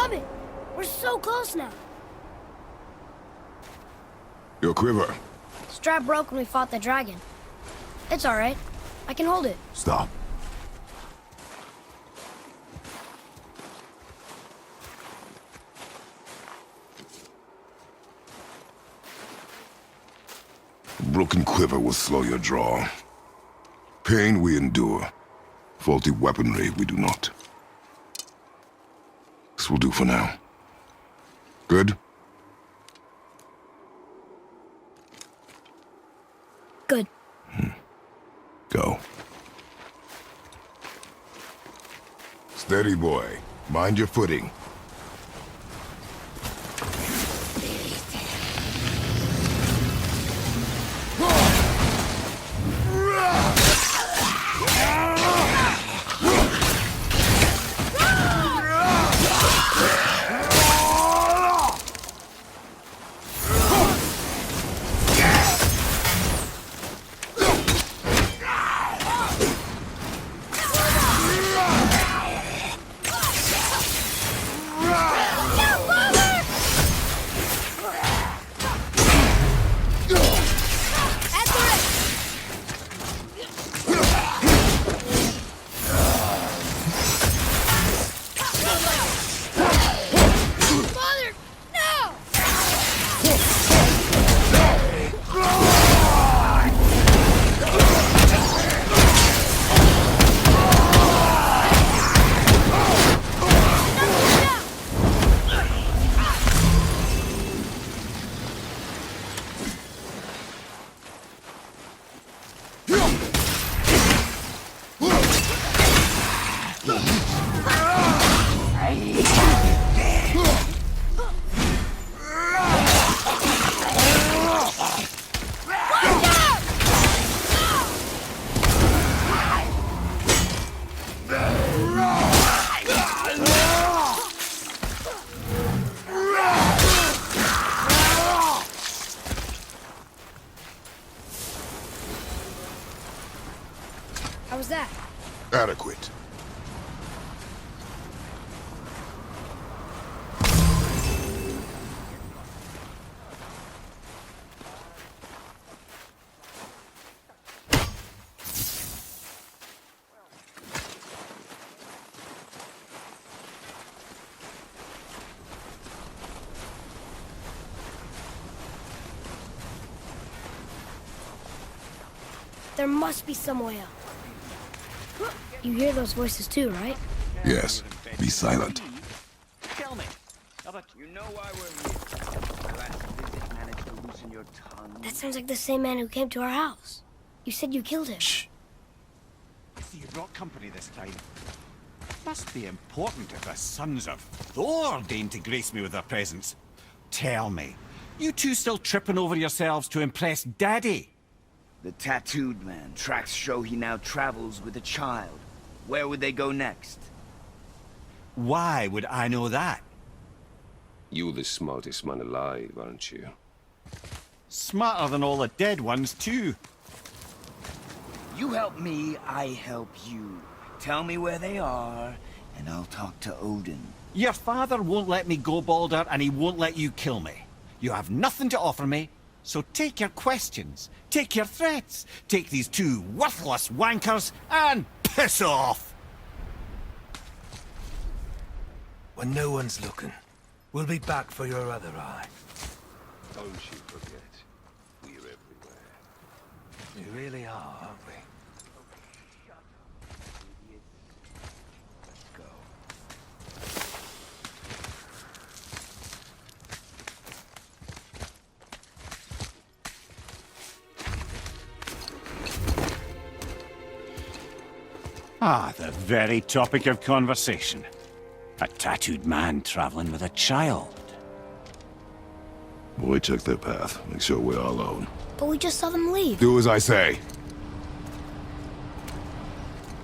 coming! We're so close now. Your quiver. Strap broke when we fought the dragon. It's alright. I can hold it. Stop. A broken quiver will slow your draw. Pain we endure. Faulty weaponry we do not. This will do for now. Good? Good. Go. Steady, boy. Mind your footing. How was that? Adequate. There must be some way out. You hear those voices too, right? Yes. Be silent. Tell me. You know why we're here. Last visit managed to loosen your tongue. That sounds like the same man who came to our house. You said you killed him. Shh. So you brought company this time. Must be important if the sons of Thor deign to grace me with their presence. Tell me, you two still tripping over yourselves to impress Daddy? The tattooed man. Tracks show he now travels with a child. Where would they go next? Why would I know that? You're the smartest man alive, aren't you? Smarter than all the dead ones, too. You help me, I help you. Tell me where they are, and I'll talk to Odin. Your father won't let me go, Baldur, and he won't let you kill me. You have nothing to offer me, so take your questions, take your threats, take these two worthless wankers, and piss off! When no one's looking, we'll be back for your other eye. Don't you forget, we're everywhere. We really are, aren't we? Let's go. Ah, the very topic of conversation. A tattooed man traveling with a child. Boy, check their path. Make sure we're all alone. But we just saw them leave. Do as I say.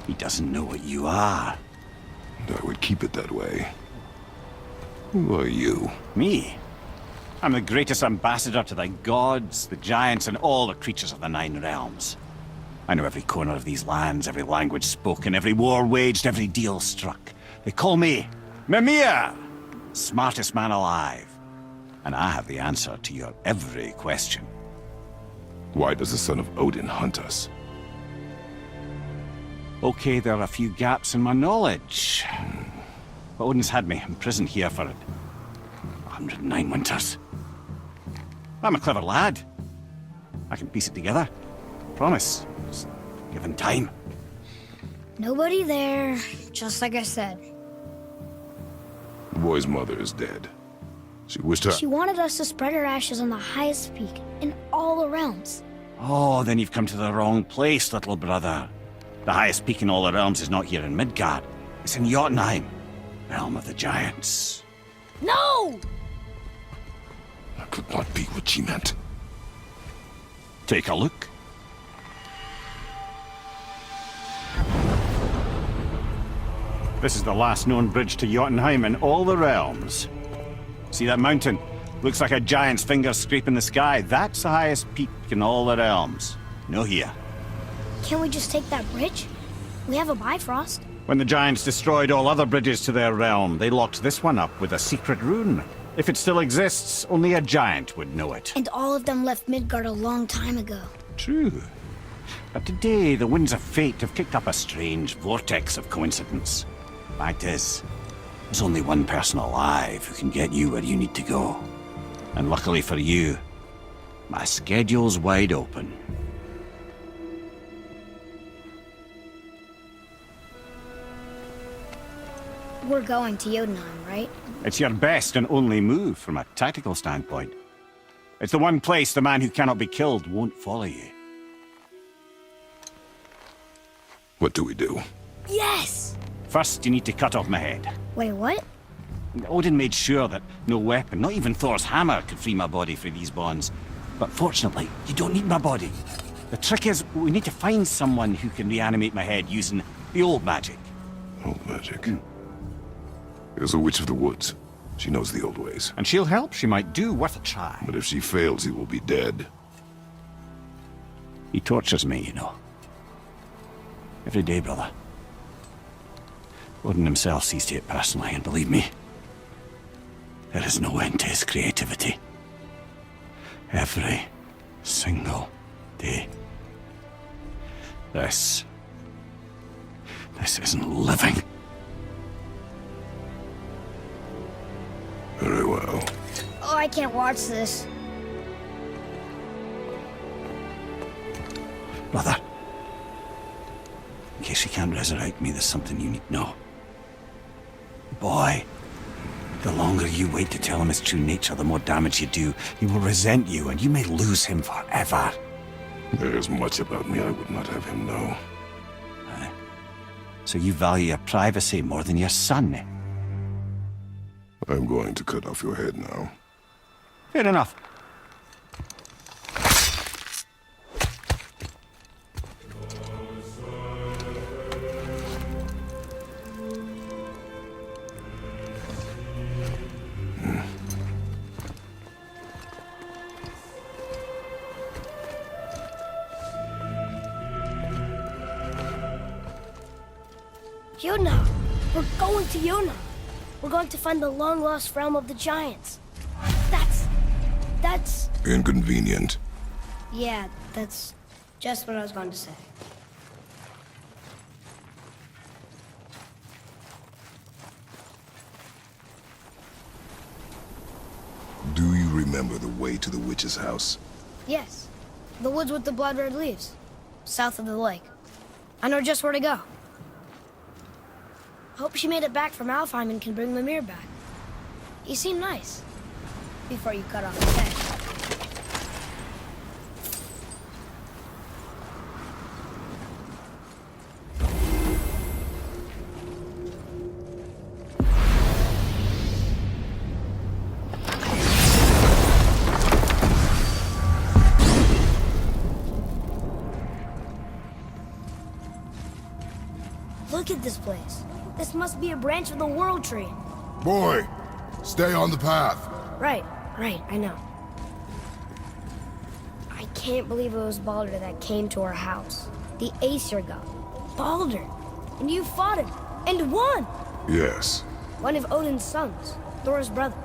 He doesn't know what you are. And I would keep it that way. Who are you? Me? I'm the greatest ambassador to the gods, the giants, and all the creatures of the Nine Realms. I know every corner of these lands, every language spoken, every war waged, every deal struck. They call me Mimir, Smartest man alive. And I have the answer to your every question. Why does the son of Odin hunt us? Okay, there are a few gaps in my knowledge. But Odin's had me imprisoned here for 109 winters. I'm a clever lad. I can piece it together. Promise. Just given time. Nobody there, just like I said. The boy's mother is dead. She wished her... She wanted us to spread her ashes on the highest peak in all the realms. Oh, then you've come to the wrong place, little brother. The highest peak in all the realms is not here in Midgard. It's in Jotunheim, realm of the giants. No! That could not be what she meant. Take a look. This is the last known bridge to Jotunheim in all the realms. See that mountain? Looks like a giant's finger scraping the sky. That's the highest peak in all the realms. No here. Can't we just take that bridge? We have a Bifrost. When the giants destroyed all other bridges to their realm, they locked this one up with a secret rune. If it still exists, only a giant would know it. And all of them left Midgard a long time ago. True. But today, the winds of fate have kicked up a strange vortex of coincidence. Fact is, there's only one person alive who can get you where you need to go. And luckily for you, my schedule's wide open. We're going to Jotunheim, right? It's your best and only move from a tactical standpoint. It's the one place the man who cannot be killed won't follow you. What do we do? Yes! First, you need to cut off my head. Wait, what? Odin made sure that no weapon, not even Thor's hammer, could free my body from these bonds. But fortunately, you don't need my body. The trick is, we need to find someone who can reanimate my head using the old magic. Old magic. There's a witch of the woods. She knows the old ways. And she'll help, she might do, worth a try. But if she fails, he will be dead. He tortures me, you know. Every day, brother. Odin himself sees to it personally, and believe me, there is no end to his creativity. Every single day. This isn't living. Very well. Oh, I can't watch this. Brother, in case he can't resurrect me, there's something you need to know. Boy, the longer you wait to tell him his true nature, the more damage you do. He will resent you, and you may lose him forever. There is much about me I would not have him know. So you value your privacy more than your son, eh? I'm going to cut off your head now. Fair enough. Jotunheim! We're going to Jotunheim! We're going to find the long-lost realm of the giants. That's... Inconvenient. Yeah, that's just what I was going to say. Do you remember the way to the witch's house? Yes. The woods with the blood-red leaves. South of the lake. I know just where to go. Hope she made it back from Alfheim and can bring Mimir back. He seemed nice. Before you cut off his head. Look at this place. This must be a branch of the World Tree. Boy, stay on the path. Right, I know. I can't believe it was Baldur that came to our house. The Aesir god. Baldur! And you fought him, and won! Yes. One of Odin's sons. Thor's brother,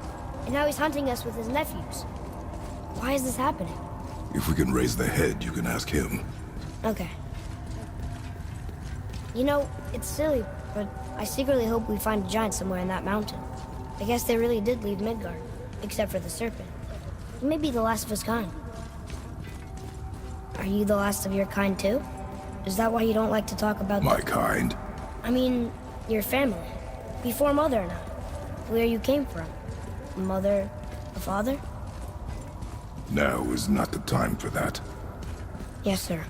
and now he's hunting us with his nephews. Why is this happening? If we can raise the head, you can ask him. Okay. You know, it's silly, but I secretly hope we find a giant somewhere in that mountain. I guess they really did leave Midgard, except for the serpent. He may be the last of his kind. Are you the last of your kind too? Is that why you don't like to talk about My kind? I mean, your family. Before Mother and I. Where you came from. Mother, a father? Now is not the time for that. Yes, sir.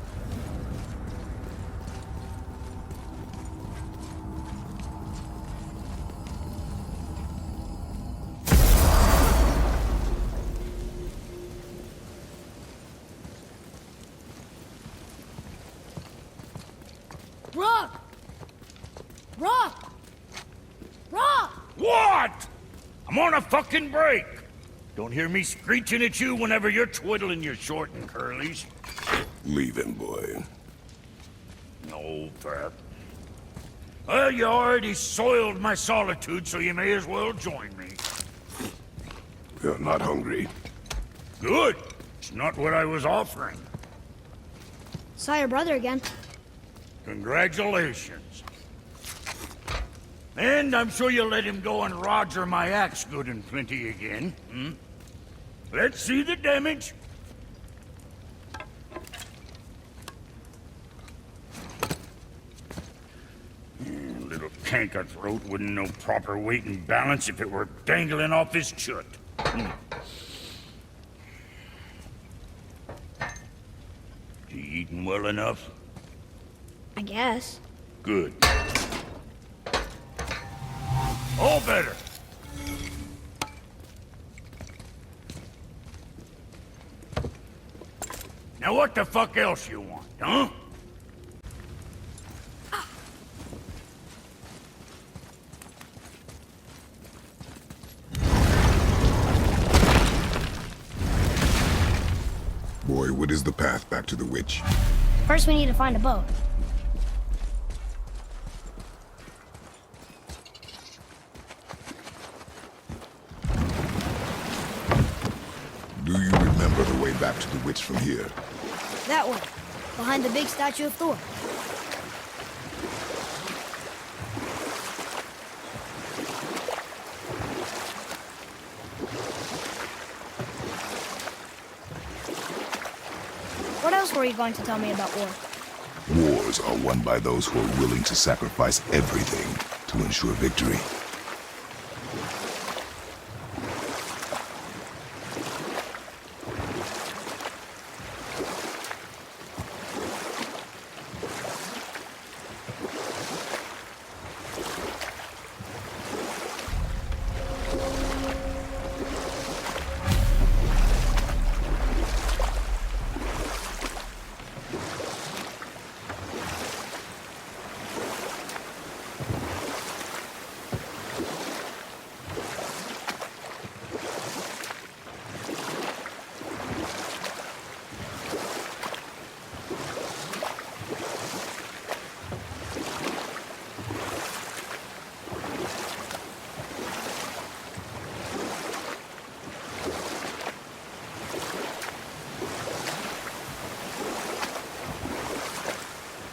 Rock! Rock! Rock! What? I'm on a fucking break. Don't hear me screeching at you whenever you're twiddling your short and curlies. Leave him, boy. No, Pep. Well, you already soiled my solitude, so you may as well join me. You're not hungry. Good. It's not what I was offering. Saw your brother again. Congratulations. And I'm sure you'll let him go and roger my axe good and plenty again, hmm? Let's see the damage. Little canker throat wouldn't know proper weight and balance if it were dangling off his chut. You eating well enough? I guess. Good. All better. Now what the fuck else you want, huh? Boy, what is the path back to the witch? First we need to find a boat. Do you remember the way back to the witch from here? That way. Behind the big statue of Thor. What else were you going to tell me about war? Wars are won by those who are willing to sacrifice everything to ensure victory.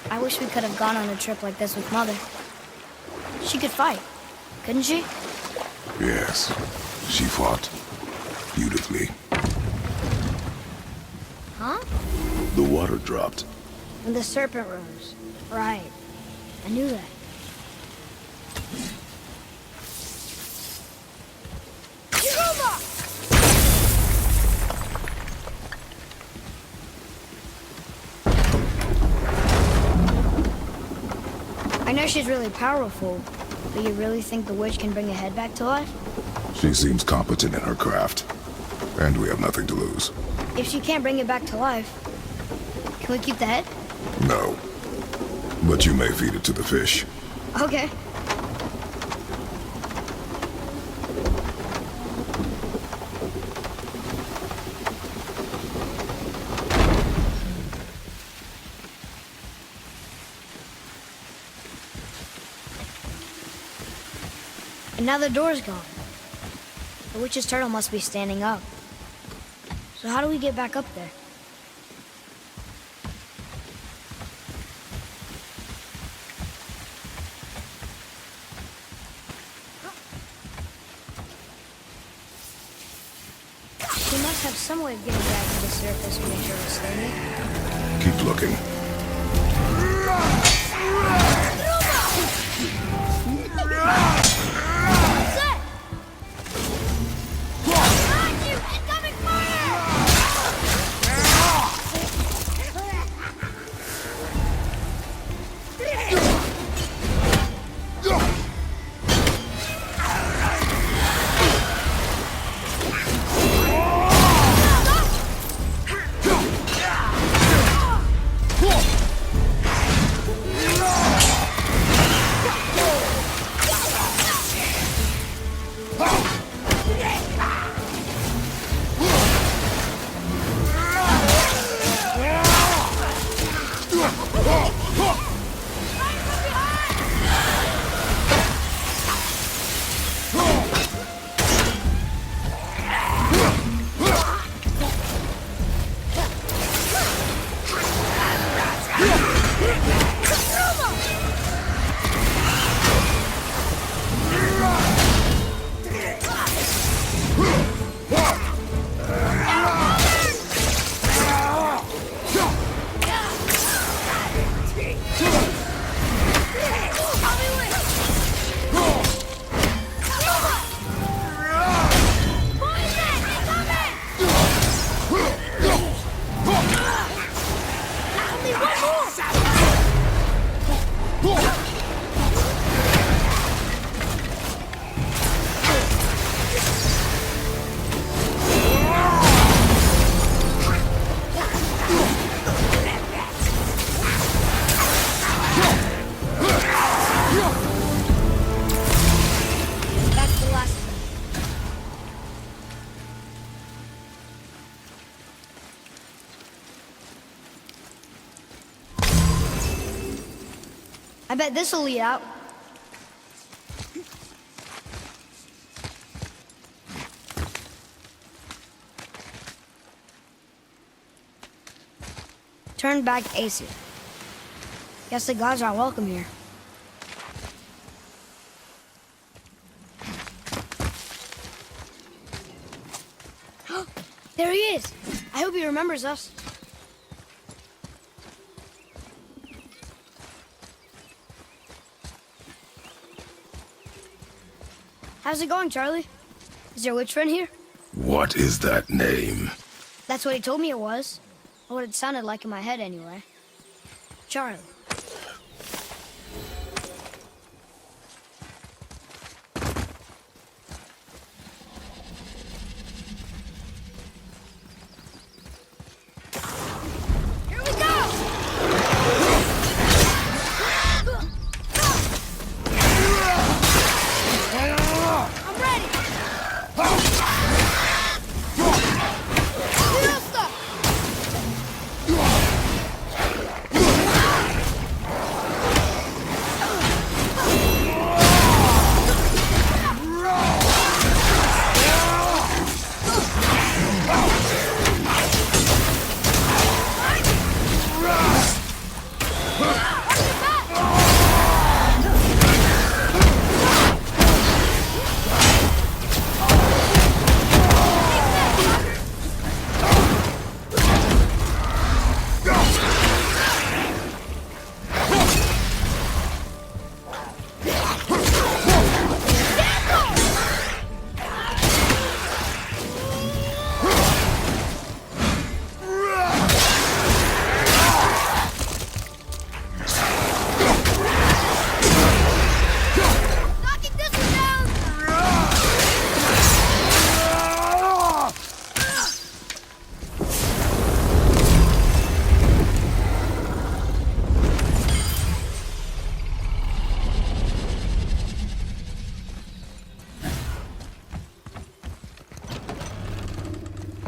I wish we could have gone on a trip like this with Mother. She could fight, couldn't she? Yes, she fought beautifully. Huh? The water dropped. And the serpent rose. Right. I knew that. I know she's really powerful, but you really think the witch can bring a head back to life? She seems competent in her craft, and we have nothing to lose. If she can't bring it back to life, can we keep the head? No, but you may feed it to the fish. Okay. And now the door's gone. The witch's turtle must be standing up. So how do we get back up there? We must have some way of getting back to the surface when the turtle's standing. Keep looking. I bet this'll lead out. Turn back to Aesir. Guess the gods aren't welcome here. There he is! I hope he remembers us. How's it going, Charlie? Is your witch friend here? What is that name? That's what he told me it was. Or what it sounded like in my head, anyway. Charlie. Here we go! I'm ready!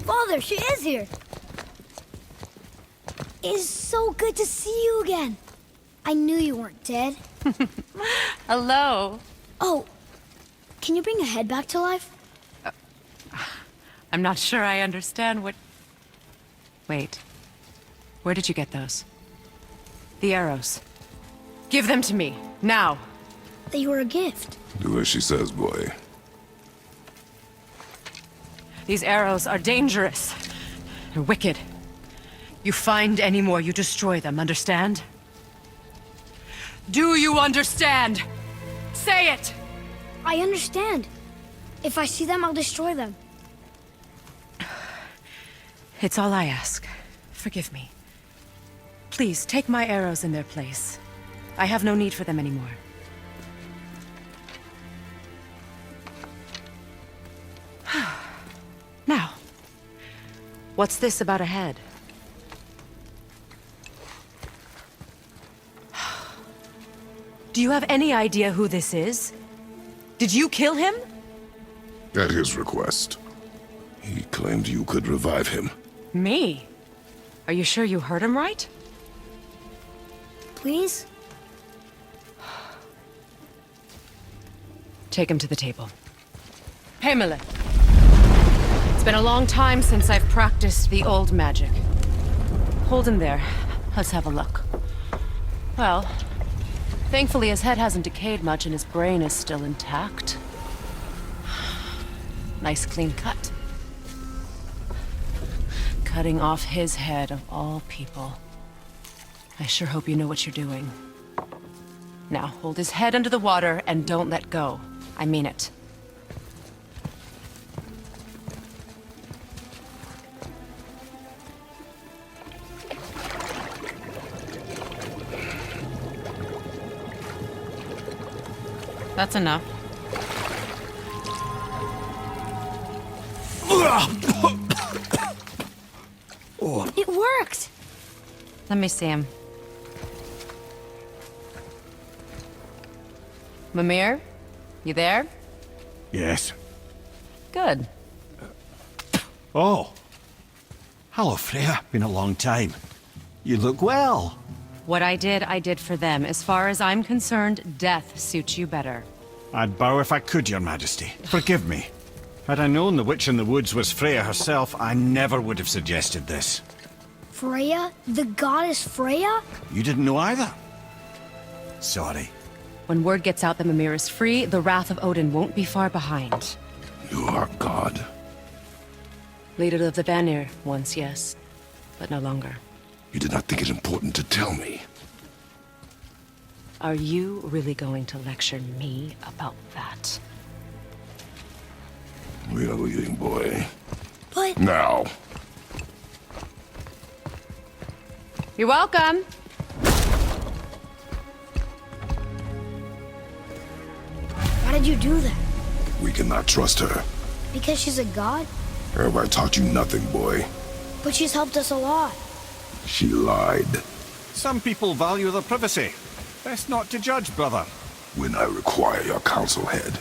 Father, she is here. It is so good to see you again. I knew you weren't dead. Hello. Oh, can you bring a head back to life? I'm not sure I understand what... Wait. Where did you get those? The arrows. Give them to me, now. They were a gift. Do as she says, boy. These arrows are dangerous. They're wicked. You find any more, you destroy them, understand? Do you understand? Say it! I understand. If I see them, I'll destroy them. It's all I ask. Forgive me. Please, take my arrows in their place. I have no need for them anymore. Now, what's this about a head? Do you have any idea who this is? Did you kill him? At his request. He claimed you could revive him. Me? Are you sure you heard him right? Please? Take him to the table. Pamela! It's been a long time since I've practiced the old magic. Hold him there. Let's have a look. Well, thankfully his head hasn't decayed much and his brain is still intact. Nice clean cut. Cutting off his head of all people. I sure hope you know what you're doing. Now, hold his head under the water and don't let go. I mean it. That's enough. It worked! Let me see him. Mimir? You there? Yes. Good. Oh. Hello, Freya. Been a long time. You look well. What I did for them. As far as I'm concerned, death suits you better. I'd bow if I could, Your Majesty. Forgive me. Had I known the witch in the woods was Freya herself, I never would have suggested this. Freya? The goddess Freya? You didn't know either? Sorry. When word gets out that Mimir is free, the wrath of Odin won't be far behind. You are God. Leader of the Vanir, once yes, but no longer. You did not think it important to tell me. Are you really going to lecture me about that? We are leaving, boy. But... Now. You're welcome. Why did you do that? We cannot trust her. Because she's a god? Have I taught you nothing, boy? But she's helped us a lot. She lied. Some people value their privacy. Best not to judge, brother. When I require your council head,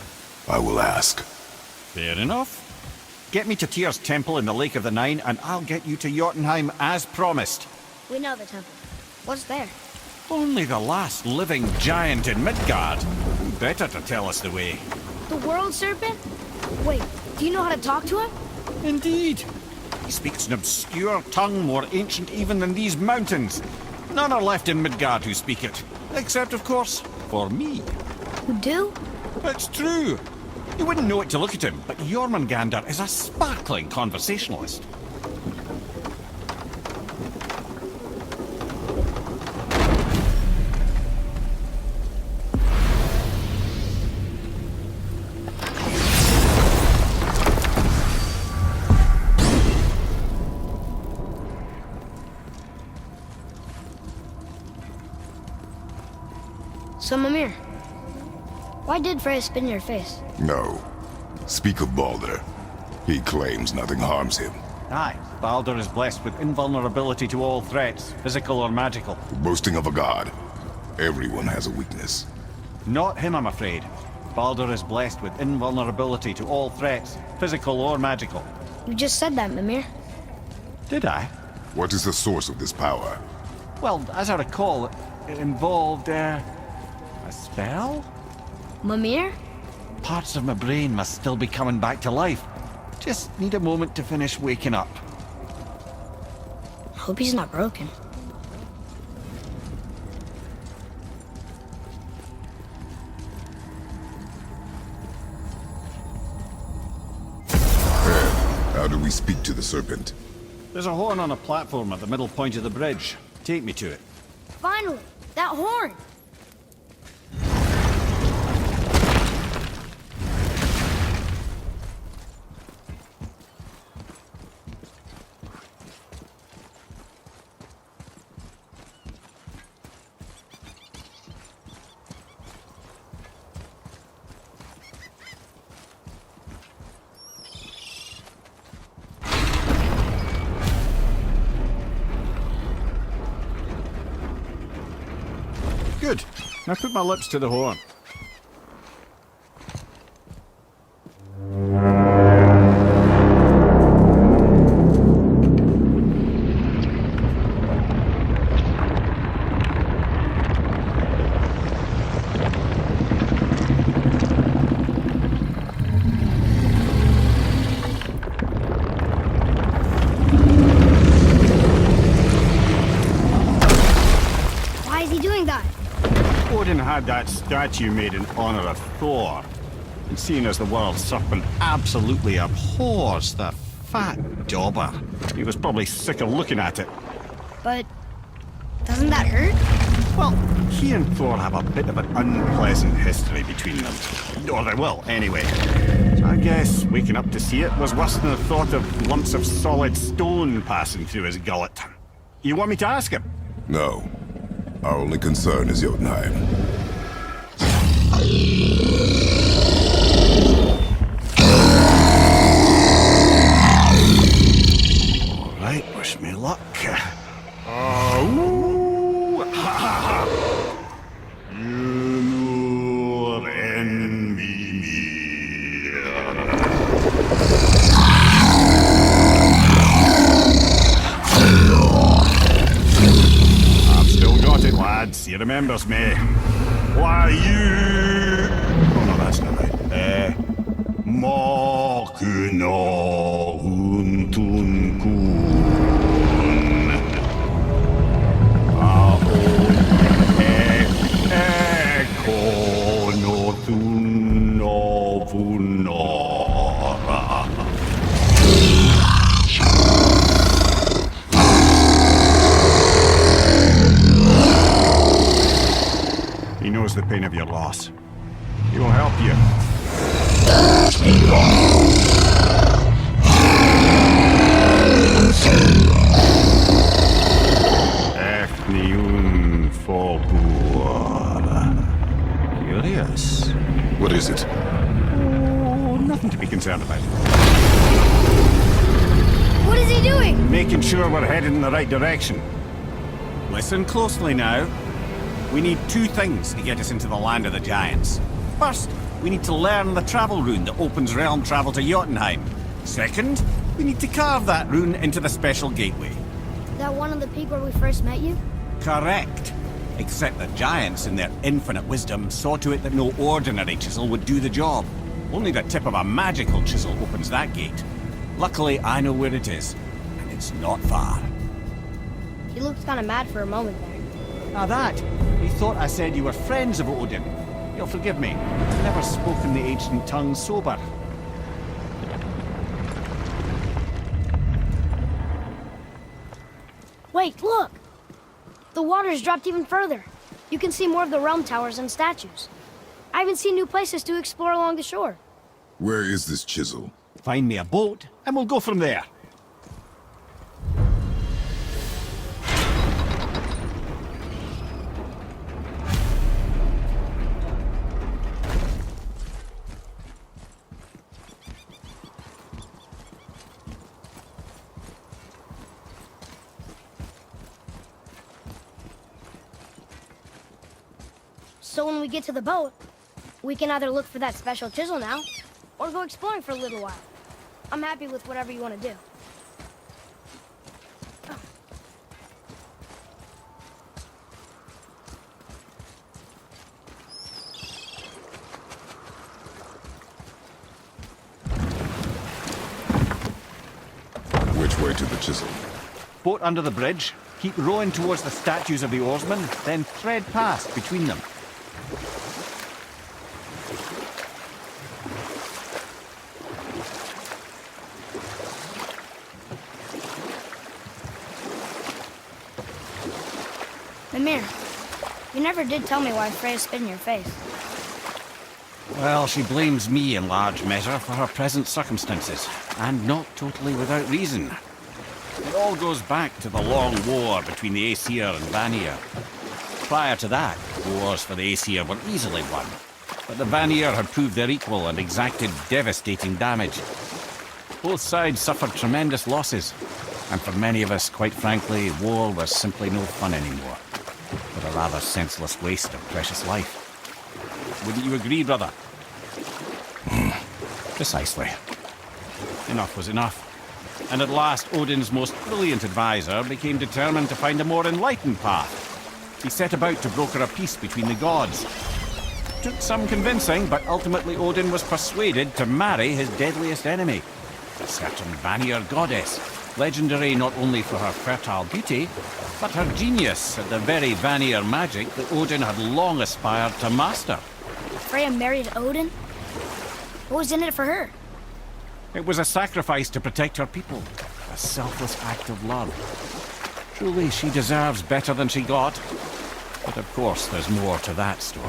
I will ask. Fair enough. Get me to Tyr's temple in the Lake of the Nine, and I'll get you to Jotunheim as promised. We know the temple. What's there? Only the last living giant in Midgard. Who better to tell us the way? The world serpent? Wait, do you know how to talk to him? Indeed. He speaks an obscure tongue more ancient even than these mountains. None are left in Midgard who speak it. Except, of course, for me. Who do? It's true. You wouldn't know it to look at him, but Jormungandr is a sparkling conversationalist. So, Mimir, why did Freya spit in your face? No. Speak of Baldur. He claims nothing harms him. Aye, Baldur is blessed with invulnerability to all threats, physical or magical. Boasting of a god. Everyone has a weakness. Not him, I'm afraid. Baldur is blessed with invulnerability to all threats, physical or magical. You just said that, Mimir. Did I? What is the source of this power? Well, as I recall, it involved, a spell? Mimir? Parts of my brain must still be coming back to life. Just need a moment to finish waking up. Hope he's not broken. How do we speak to the serpent? There's a horn on a platform at the middle point of the bridge. Take me to it. Finally! That horn! Good. Now put my lips to the horn. Why is he doing that? Odin had that statue made in honor of Thor. And seeing as the world serpent absolutely abhors the fat dauber, he was probably sick of looking at it. But doesn't that hurt? Well, he and Thor have a bit of an unpleasant history between them. Or they will, anyway. So I guess waking up to see it was worse than the thought of lumps of solid stone passing through his gullet. You want me to ask him? No. Our only concern is Jotunheim. All right, wish me luck. Oh, ha ha ha! You envy me. I've still got it, lads. He remembers me. Why you? Oh no, that's not right. Makuna huntun kun. Ekono tunno vunora. He knows the pain of your loss. He will help you. Efniun Fogur. Curious. What is it? Oh, nothing to be concerned about. What is he doing? Making sure we're headed in the right direction. Listen closely now. We need two things to get us into the land of the giants. First, we need to learn the travel rune that opens realm travel to Jotunheim. Second, we need to carve that rune into the special gateway. That one on the peak where we first met you? Correct. Except the giants, in their infinite wisdom, saw to it that no ordinary chisel would do the job. Only the tip of a magical chisel opens that gate. Luckily, I know where it is, and it's not far. He looked kind of mad for a moment there. Now that, he thought I said you were friends of Odin. You'll forgive me. I've never spoken the ancient tongue sober. Wait, look! The water's dropped even further. You can see more of the realm towers and statues. I even see new places to explore along the shore. Where is this chisel? Find me a boat, and we'll go from there. So when we get to the boat, we can either look for that special chisel now, or go exploring for a little while. I'm happy with whatever you want to do. Which way to the chisel? Boat under the bridge, keep rowing towards the statues of the oarsmen, then thread past between them. Mimir, you never did tell me why Freya spit in your face. Well, she blames me in large measure for her present circumstances, and not totally without reason. It all goes back to the long war between the Aesir and Vanir. Prior to that, wars for the Aesir were easily won, but the Vanir had proved their equal and exacted devastating damage. Both sides suffered tremendous losses, and for many of us, quite frankly, war was simply no fun anymore, but a rather senseless waste of precious life. Wouldn't you agree, brother? Precisely. Enough was enough. And at last, Odin's most brilliant advisor became determined to find a more enlightened path. He set about to broker a peace between the gods. Took some convincing, but ultimately Odin was persuaded to marry his deadliest enemy, a certain Vanir goddess, legendary not only for her fertile beauty, but her genius at the very Vanir magic that Odin had long aspired to master. Freya married Odin? What was in it for her? It was a sacrifice to protect her people, a selfless act of love. Truly, she deserves better than she got. But of course, there's more to that story.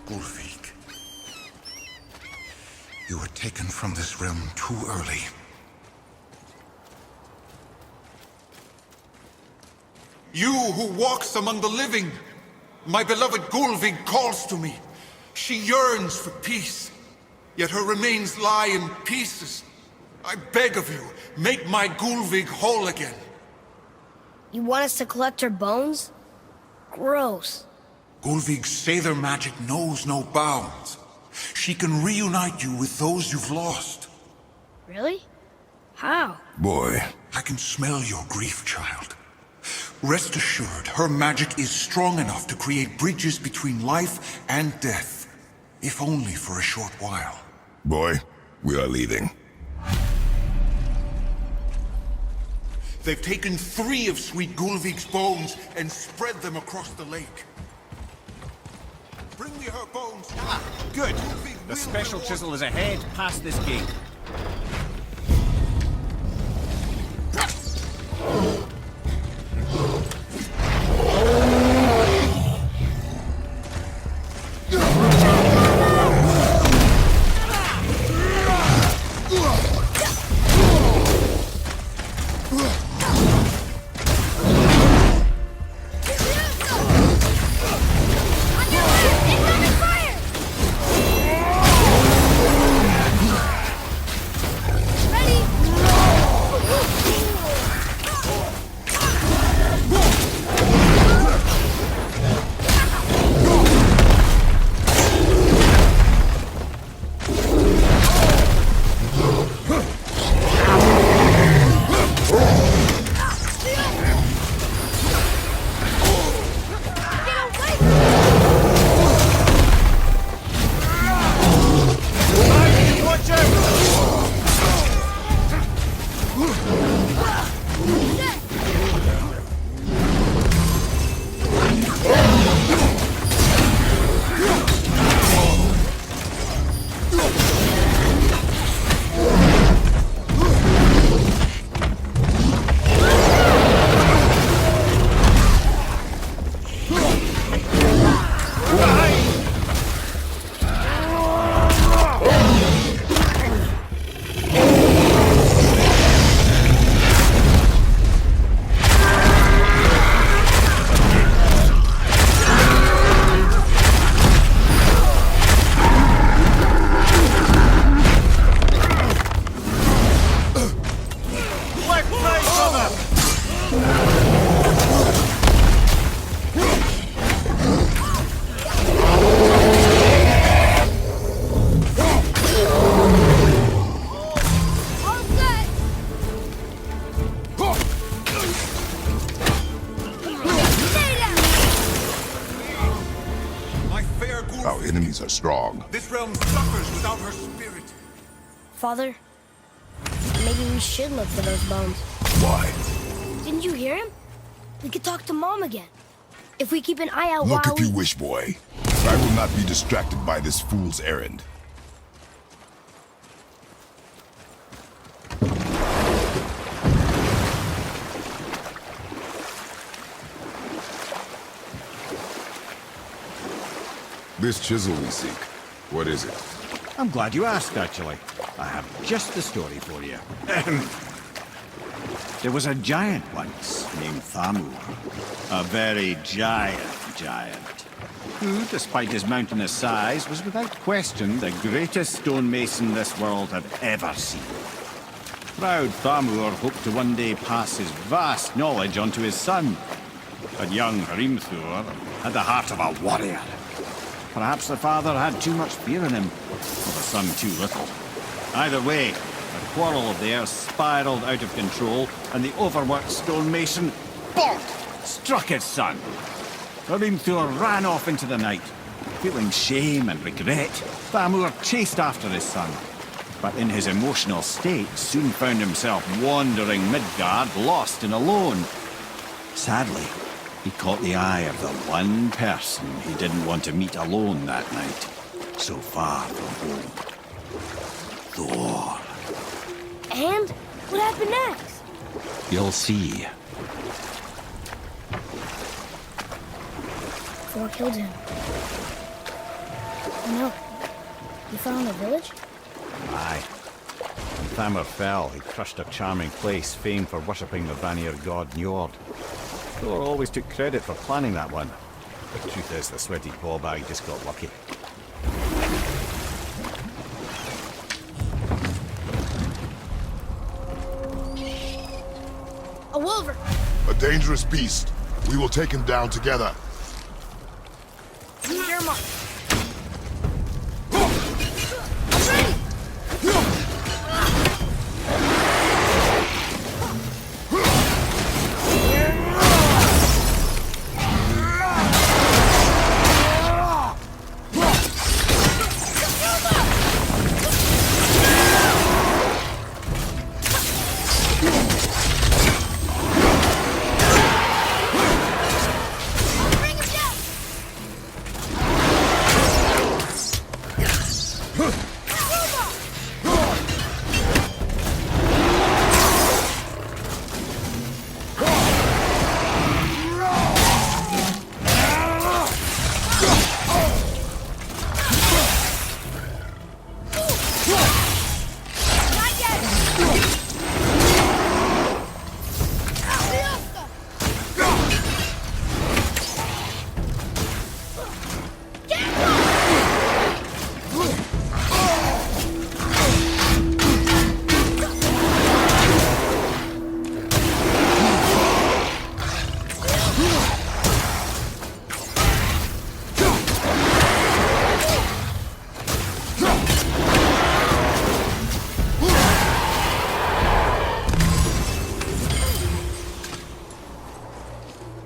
Gullveig, you were taken from this realm too early. You who walks among the living, my beloved Gullveig calls to me. She yearns for peace, yet her remains lie in pieces. I beg of you, make my Gullveig whole again. You want us to collect her bones? Gross. Gullveig's Seidr magic knows no bounds. She can reunite you with those you've lost. Really? How? Boy. I can smell your grief, child. Rest assured, her magic is strong enough to create bridges between life and death, if only for a short while. Boy, we are leaving. They've taken 3 of Sweet Gullveig's bones and spread them across the lake. Bring me her bones now. Ah, good. The special chisel is ahead, past this gate. Our enemies are strong. This realm suffers without her spirit. Father, maybe we should look for those bones. Why? Didn't you hear him? We could talk to Mom again. If we keep an eye out Look while if you wish, boy. I will not be distracted by this fool's errand. This chisel we seek, what is it? I'm glad you asked, actually. I have just the story for you. There was a giant once named Thamur. A very giant, who, despite his mountainous size, was without question the greatest stonemason this world had ever seen. Proud Thamur hoped to one day pass his vast knowledge on to his son. But young Hrimthur had the heart of a warrior. Perhaps the father had too much fear in him, or the son too little. Either way, a quarrel of theirs spiraled out of control, and the overworked stonemason, bonk, struck his son. Hrimthur ran off into the night. Feeling shame and regret, Thamur chased after his son. But in his emotional state, soon found himself wandering Midgard, lost and alone. Sadly, he caught the eye of the one person he didn't want to meet alone that night, so far from home. Thor. And what happened next? You'll see. Thor killed him. Oh no. He fell in the village? Aye. When Thamur fell, he crushed a charming place famed for worshipping the Vanir god Njord. Thor always took credit for planning that one. The truth is, the sweaty ballbag just got lucky. A wolver! A dangerous beast. We will take him down together. Your mark.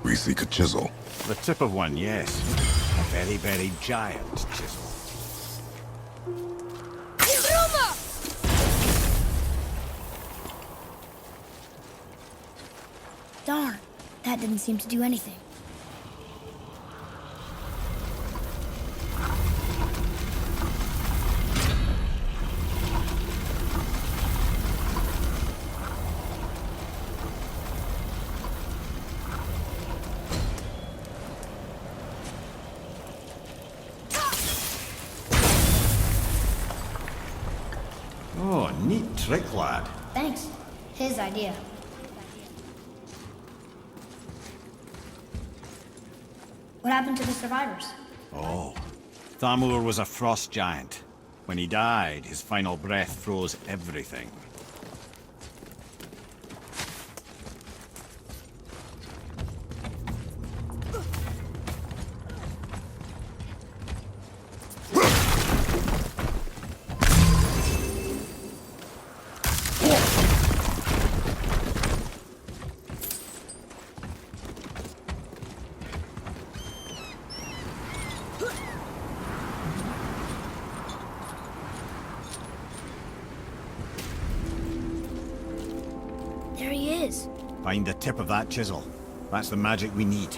We seek a chisel. The tip of one, yes. A very, very giant chisel. Darn, that didn't seem to do anything. Oh, neat trick, lad. Thanks. His idea. What happened to the survivors? Oh, Thamur was a frost giant. When he died, his final breath froze everything. Find the tip of that chisel. That's the magic we need.